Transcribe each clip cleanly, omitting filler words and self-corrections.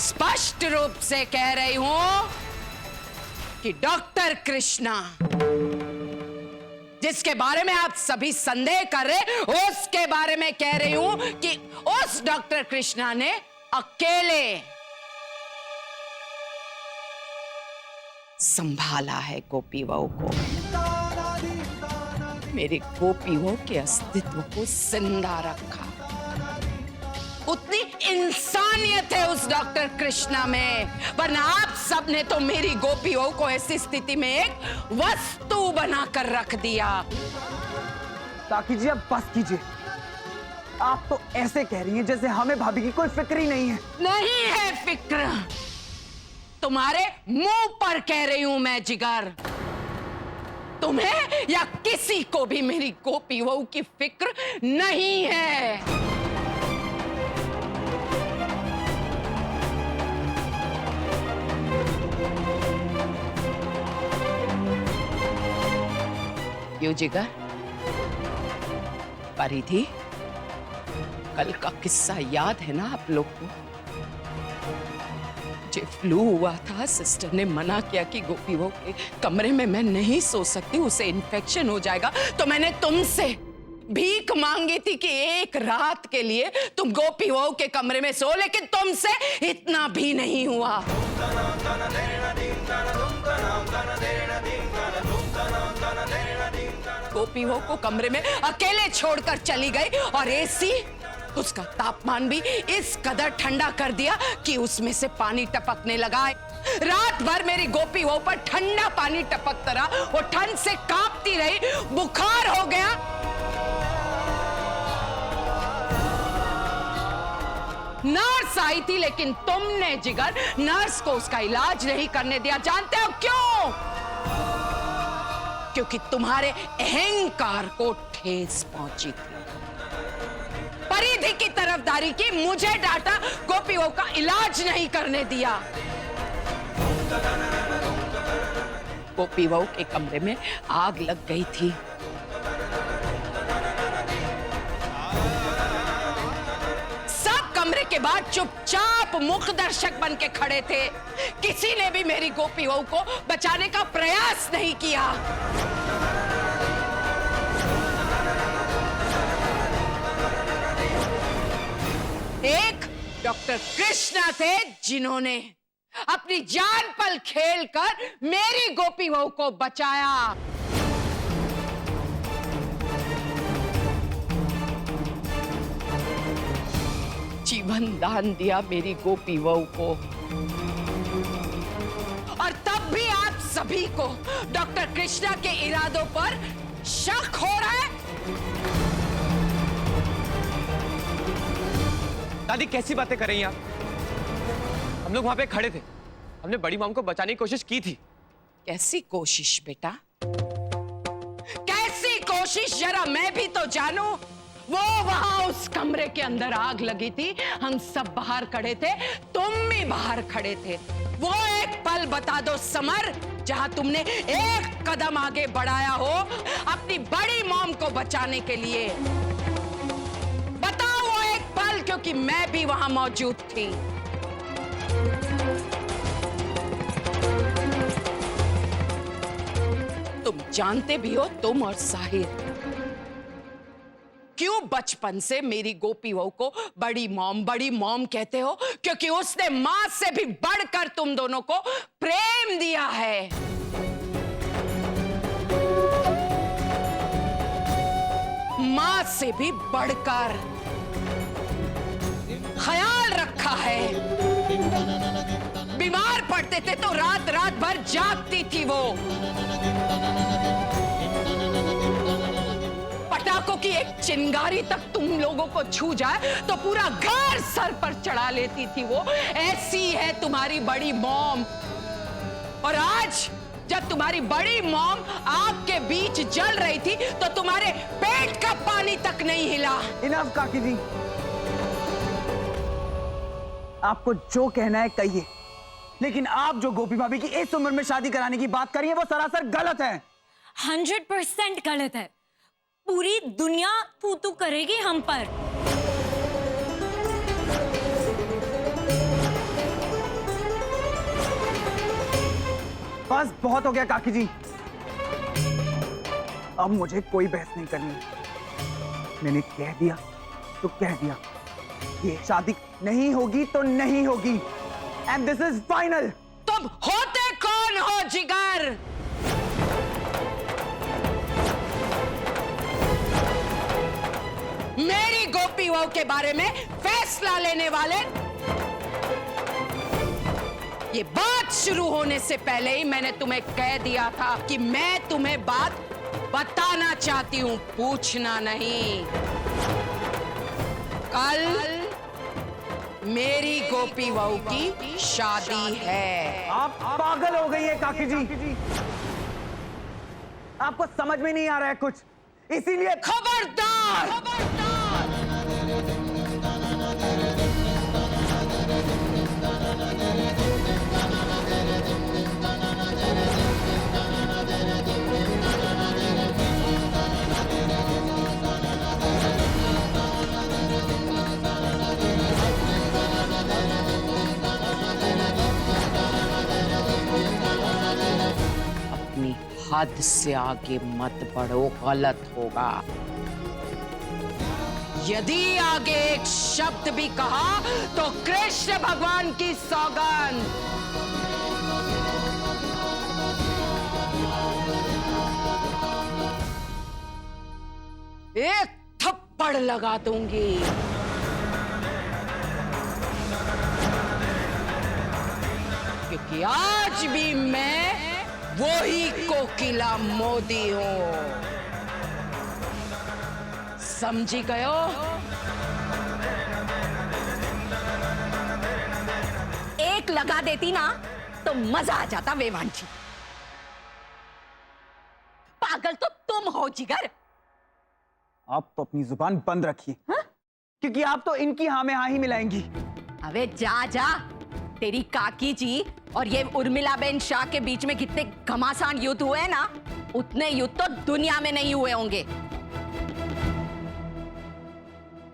स्पष्ट रूप से कह रही हूं कि डॉक्टर कृष्णा, जिसके बारे में आप सभी संदेह कर रहे, उसके बारे में कह रही हूं कि उस डॉक्टर कृष्णा ने अकेले संभाला है गोपी बहू को, मेरे गोपी बहू के अस्तित्व को जिंदा रखा। उतनी इंसानियत है उस डॉक्टर कृष्णा में, वरना आप सब ने तो मेरी गोपी बहू को ऐसी स्थिति में एक वस्तु बनाकर रख दिया। काकी जी अब बस कीजिए, आप तो ऐसे कह रही हैं जैसे हमें भाभी की कोई फिक्र ही नहीं है। नहीं है फिक्र, तुम्हारे मुंह पर कह रही हूं मैं जिगर। तुम्हें या किसी को भी मेरी गोपी बहू की फिक्र नहीं है। क्यों जिगर? परिधि, कल का किस्सा याद है ना आप लोग को? मुझे फ्लू हुआ था, सिस्टर ने मना किया कि गोपी बहू के कमरे में मैं नहीं सो सकती, उसे इन्फेक्शन हो जाएगा, तो मैंने तुमसे भीख मांगी थी कि एक रात के लिए तुम गोपी बहू के कमरे में सो, लेकिन तुमसे इतना भी नहीं हुआ। गोपी बहू को कमरे में अकेले छोड़कर चली गई और एसी उसका तापमान भी इस कदर ठंडा कर दिया कि उसमें से पानी टपकने लगा। रात भर मेरी गोपी बहू पर ठंडा पानी टपकता रहा, वो ठंड से कांपती रही, बुखार हो गया। नर्स आई थी, लेकिन तुमने जिगर नर्स को उसका इलाज नहीं करने दिया। जानते हो क्यों? क्योंकि तुम्हारे अहंकार को ठेस पहुंची थी। परिधि की तरफदारी की, मुझे डांटा, गोपी बहू का इलाज नहीं करने दिया। गोपी बहू के कमरे में आग लग गई थी। सब कमरे के बाद चुपचाप मुख दर्शक बन के खड़े थे। किसी ने भी मेरी गोपी बहू को बचाने का प्रयास नहीं किया। एक डॉक्टर कृष्णा थे जिन्होंने अपनी जान पर खेलकर मेरी गोपी बहू को बचाया। जीवन दान दिया मेरी गोपी बहू को, और तब भी आप सभी को डॉक्टर कृष्णा के इरादों पर शक हो रहा है। दादी कैसी बातें कर रही हैं आप? हम लोग वहां पे खड़े थे, हमने बड़ी मॉम को बचाने की कोशिश की थी। कैसी कोशिश बेटा? कैसी कोशिश, जरा मैं भी तो जानूं। वो वहां उस कमरे के अंदर आग लगी थी, हम सब बाहर खड़े थे, तुम भी बाहर खड़े थे। वो एक पल बता दो समर, जहां तुमने एक कदम आगे बढ़ाया हो अपनी बड़ी मॉम को बचाने के लिए। बताओ वो एक पल, क्योंकि मैं भी वहां मौजूद थी। तुम जानते भी हो, तुम और साहिर, क्यों बचपन से मेरी गोपी बहू को बड़ी मॉम कहते हो? क्योंकि उसने मां से भी बढ़कर तुम दोनों को प्रेम दिया है। मां से भी बढ़कर ख्याल रखा है। बीमार पड़ते थे तो रात रात भर जागती थी वो। पटाखों की एक चिंगारी तक तुम लोगों को छू जाए तो पूरा घर सर पर चढ़ा लेती थी वो। ऐसी है तुम्हारी बड़ी मॉम। और आज जब तुम्हारी बड़ी मॉम आग के बीच जल रही थी तो तुम्हारे पेट का पानी तक नहीं हिला। इनफ काकी जी, आपको जो कहना है कहिए, लेकिन आप जो गोपी भाभी की इस उम्र में शादी कराने की बात कर रही हैं वो सरासर गलत है। 100% गलत है। पूरी दुनिया तू करेगी हम पर। बस बहुत हो गया काकी जी। अब मुझे कोई बहस नहीं करनी। मैंने कह दिया तो कह दिया, ये शादी नहीं होगी तो नहीं होगी, एंड दिस इज फाइनल। तुम होते कौन हो जिगर? मेरी गोपी बहू के बारे में फैसला लेने वाले? ये बात शुरू होने से पहले ही मैंने तुम्हें कह दिया था कि मैं तुम्हें बात बताना चाहती हूं, पूछना नहीं। कल मेरी गोपी बहू की शादी है। आप पागल हो गई है काकी जी। आपको समझ में नहीं आ रहा है कुछ, इसीलिए खबरदार! खबरदार! अपनी हद से आगे मत बढ़ो, गलत होगा। यदि आगे एक शब्द भी कहा तो कृष्ण भगवान की सौगंध। एक थप्पड़ लगा दूंगी। क्योंकि आज भी मैं वही कोकिला मोदी हूं। समझी गयो? एक लगा देती ना तो मजा आ जाता वेवांशी। पागल तो तुम हो जिगर। आप तो अपनी जुबान बंद रखिए, क्योंकि आप तो इनकी हाँ में हाँ ही मिलाएंगी। अबे जा जा, तेरी काकी जी और ये उर्मिलाबेन शाह के बीच में कितने घमासान युद्ध हुए ना, उतने युद्ध तो दुनिया में नहीं हुए होंगे।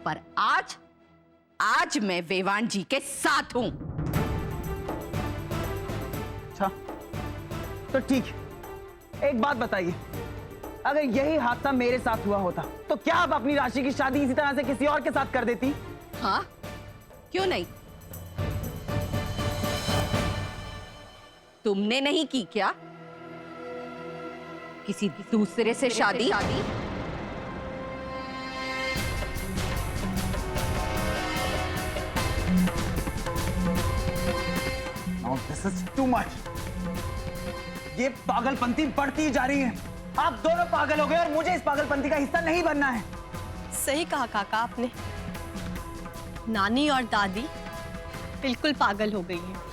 पर आज मैं वेवान जी के साथ हूं। अच्छा तो ठीक है, एक बात बताइए, अगर यही हादसा मेरे साथ हुआ होता तो क्या आप अपनी राशि की शादी इसी तरह से किसी और के साथ कर देती? हाँ, क्यों नहीं? तुमने नहीं की क्या किसी दूसरे से शादी? Now this is too much. ये पागलपंती बढ़ती जा रही है। आप दोनों पागल हो गए और मुझे इस पागलपंती का हिस्सा नहीं बनना है। सही कहा काका आपने। नानी और दादी बिल्कुल पागल हो गई हैं।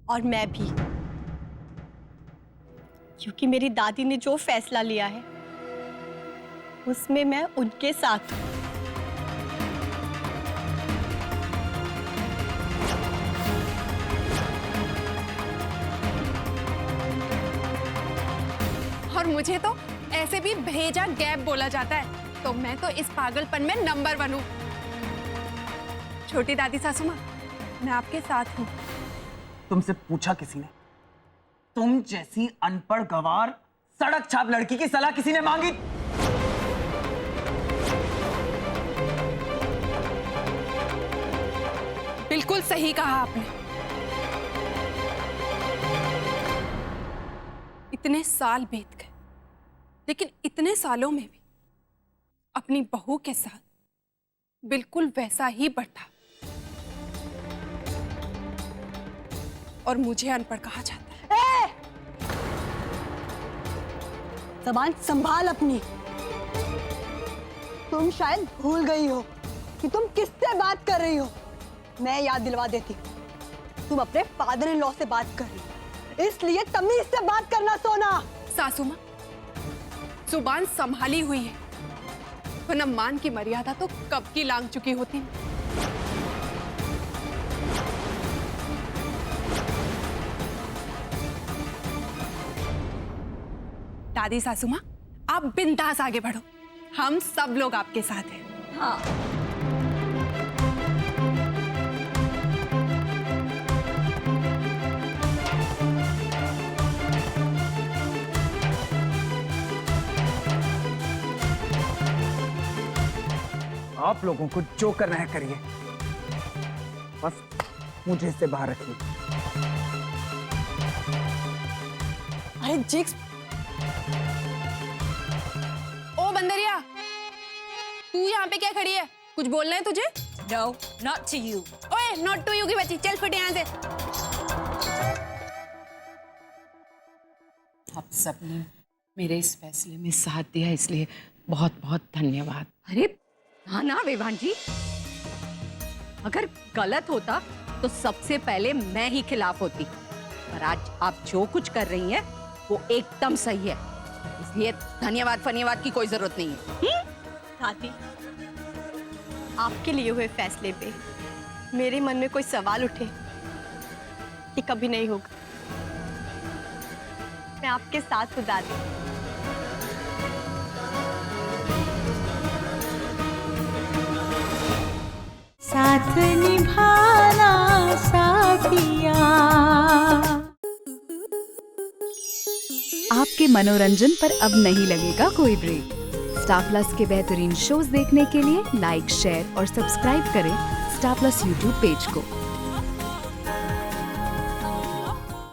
और मैं भी, क्योंकि मेरी दादी ने जो फैसला लिया है उसमें मैं उनके साथ हूं। और मुझे तो ऐसे भी भेजा गैप बोला जाता है, तो मैं तो इस पागलपन में नंबर 1 हूं। छोटी दादी सासू मां, मैं आपके साथ हूं। तुमसे पूछा किसी ने? तुम जैसी अनपढ़ गवार सड़क छाप लड़की की सलाह किसी ने मांगी? बिल्कुल सही कहा आपने। इतने साल बीत गए, लेकिन इतने सालों में भी अपनी बहू के साथ बिल्कुल वैसा ही बढ़ता और मुझे अनपढ़ कहा जाता है। ज़बान संभाल अपनी। तुम शायद भूल गई हो कि तुम किससे बात कर रही हो। मैं याद दिलवा देती हूँ, तुम अपने फादर इन लॉ से बात कर रही हो, इसलिए तमीज से बात करना सोना। सासू मां, जुबान संभाली हुई है, वरना मान की मर्यादा तो कब की लांघ चुकी होती। दादी सासू मां, आप बिंदास आगे बढ़ो, हम सब लोग आपके साथ हैं। हाँ, आप लोगों को जो करना है करिए, बस मुझे इससे बाहर रखिए। अरे जिक्स, ओ बंदरिया, तू यहाँ पे क्या खड़ी है? कुछ बोलना है तुझे? No, not to you. ओए, नॉट टू यू की बच्ची, चल फट यहाँ से। आप सबने मेरे इस फैसले में साथ दिया, इसलिए बहुत बहुत धन्यवाद। अरे हाँ ना विवान जी, अगर गलत होता तो सबसे पहले मैं ही खिलाफ होती, पर आज आप जो कुछ कर रही हैं वो एकदम सही है, इसलिए धन्यवाद की कोई जरूरत नहीं है। दादी, आपके लिए हुए फैसले पे मेरे मन में कोई सवाल उठे, ये कभी नहीं होगा। मैं आपके साथ हूँ दादी। साथ निभाना साथिया। आपके मनोरंजन पर अब नहीं लगेगा कोई ब्रेक। स्टार प्लस के बेहतरीन शोज देखने के लिए लाइक, शेयर और सब्सक्राइब करें स्टार प्लस यूट्यूब पेज को।